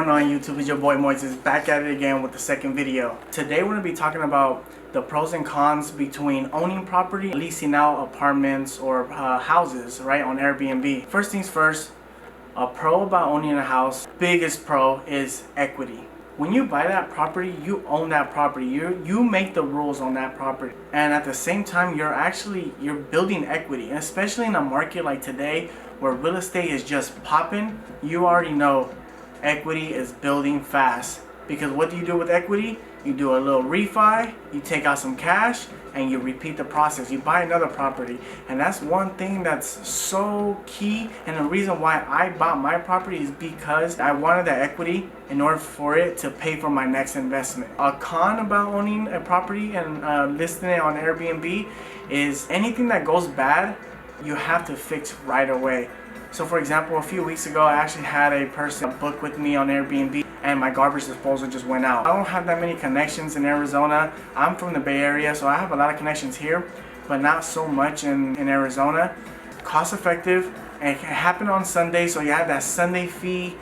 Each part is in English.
What's going on YouTube? It's your boy Moises back at it again with the second video. Today we're going to be talking about the pros and cons between owning property, leasing out apartments or houses, right, on Airbnb. First things first, a pro about owning a house, biggest pro is equity. When you buy that property, you own that property. You make the rules on that property, and at the same time you're building equity, and especially in a market like today where real estate is just popping. You already know equity is building fast, because what do you do with equity? You do a little refi, you take out some cash, and you repeat the process. You buy another property, and that's one thing that's so key. And the reason why I bought my property is because I wanted the equity in order for it to pay for my next investment. A con about owning a property and listing it on Airbnb is anything that goes bad, you have to fix right away. So for example, a few weeks ago, I actually had a person book with me on Airbnb and my garbage disposal just went out. I don't have that many connections in Arizona. I'm from the Bay Area, so I have a lot of connections here, but not so much in Arizona. Cost effective, and it can happen on Sunday, so you have that Sunday fee.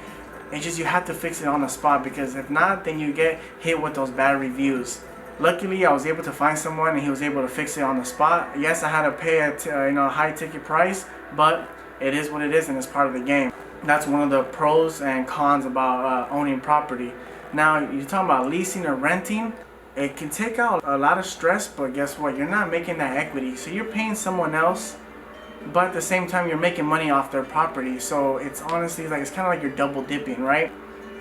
It's just you have to fix it on the spot, because if not, then you get hit with those bad reviews. Luckily, I was able to find someone and he was able to fix it on the spot. Yes, I had to pay a high ticket price, but it is what it is, and it's part of the game. That's one of the pros and cons about owning property. Now, you're talking about leasing or renting. It can take out a lot of stress, but guess what? You're not making that equity. So you're paying someone else, but at the same time, you're making money off their property. So it's honestly like, it's kind of like you're double dipping, right?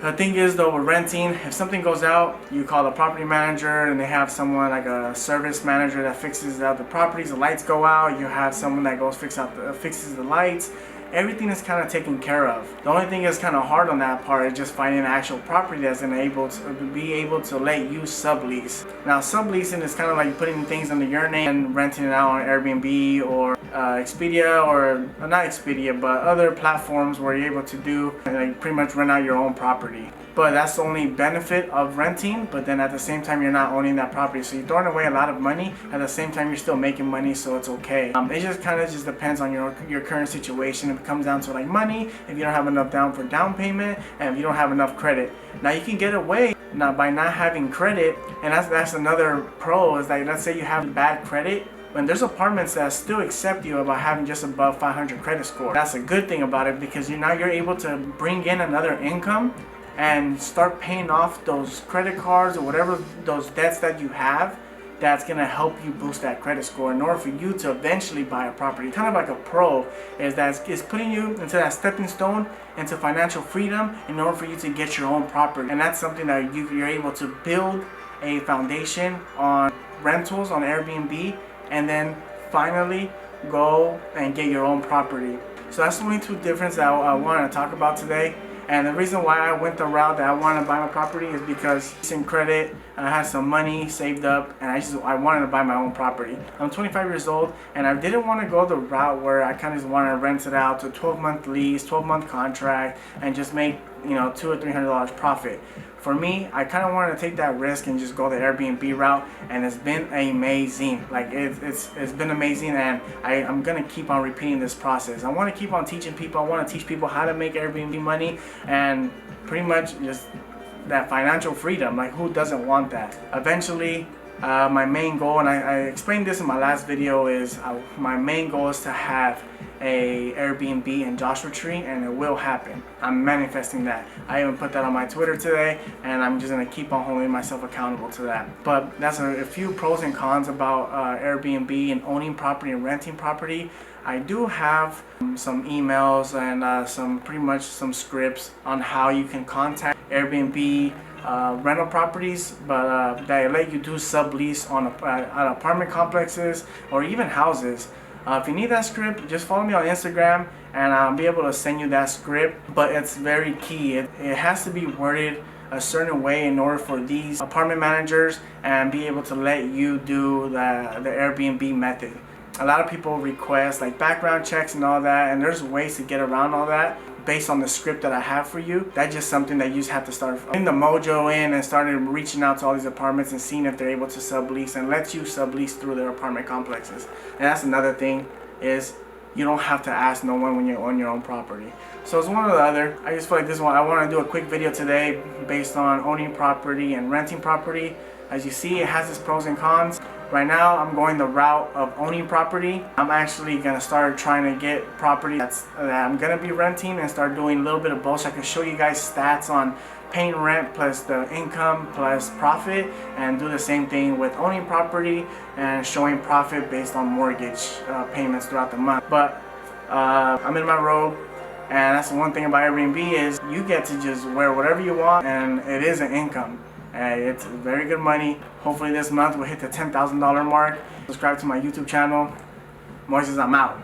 The thing is though, with renting, if something goes out, you call the property manager and they have someone like a service manager that fixes out the properties. The lights go out, you have someone that goes fixes the lights. Everything is kind of taken care of. The only thing that's kind of hard on that part is just finding an actual property that's going to be able to let you sublease. Now, subleasing is kind of like putting things under your name and renting it out on Airbnb or Expedia, or not Expedia, but other platforms where you're able to do like pretty much rent out your own property. But that's the only benefit of renting, but then at the same time you're not owning that property, so you're throwing away a lot of money. At the same time you're still making money, so it's okay. It just kind of just depends on your current situation. If it comes down to like money, if you don't have enough down payment, and if you don't have enough credit. Now you can get away now by not having credit, and that's another pro, is like, let's say you have bad credit. When there's apartments that still accept you about having just above 500 credit score. That's a good thing about it, because now you're able to bring in another income and start paying off those credit cards or whatever those debts that you have. That's gonna help you boost that credit score in order for you to eventually buy a property. Kind of like a pro is that it's putting you into that stepping stone into financial freedom in order for you to get your own property. And that's something that you're able to build a foundation on rentals on Airbnb, and then finally go and get your own property. So that's the only two differences that I want to talk about today. And the reason why I went the route that I wanted to buy my property is because decent credit, I had some money saved up, and I wanted to buy my own property. I'm 25 years old, and I didn't want to go the route where I kind of just wanted to rent it out to a 12-month lease, 12-month contract, and just make $200 or $300 profit. For me, I kind of wanted to take that risk and just go the Airbnb route, and it's been amazing. Like it's been amazing, and I'm gonna keep on repeating this process. I want to keep on teaching people. I want to teach people how to make Airbnb money, and pretty much just that financial freedom. Like, who doesn't want that? Eventually, my main goal, and I explained this in my last video, is my main goal is to have a Airbnb in Joshua Tree, and it will happen. I'm manifesting that. I even put that on my Twitter today, and I'm just gonna keep on holding myself accountable to that. But that's a few pros and cons about Airbnb and owning property and renting property. I do have some emails and some scripts on how you can contact Airbnb rental properties, but that let you do sublease on apartment complexes or even houses. If you need that script, just follow me on Instagram, and I'll be able to send you that script. But it's very key. It has to be worded a certain way in order for these apartment managers and be able to let you do the Airbnb method. A lot of people request like background checks and all that, and there's ways to get around all that based on the script that I have for you. That's just something that you just have to start putting the mojo in and started reaching out to all these apartments and seeing if they're able to sublease and let you sublease through their apartment complexes. And that's another thing, is you don't have to ask no one when you own your own property. So it's one or the other. I just feel like this one, I want to do a quick video today based on owning property and renting property. As you see, it has its pros and cons. Right now, I'm going the route of owning property. I'm actually gonna start trying to get property that I'm gonna be renting and start doing a little bit of both, so I can show you guys stats on paying rent plus the income plus profit, and do the same thing with owning property and showing profit based on mortgage payments throughout the month. But I'm in my robe, and that's the one thing about Airbnb is you get to just wear whatever you want, and it is an income. It's very good money. Hopefully this month we'll hit the $10,000 mark. Subscribe to my YouTube channel. Moises, I'm out.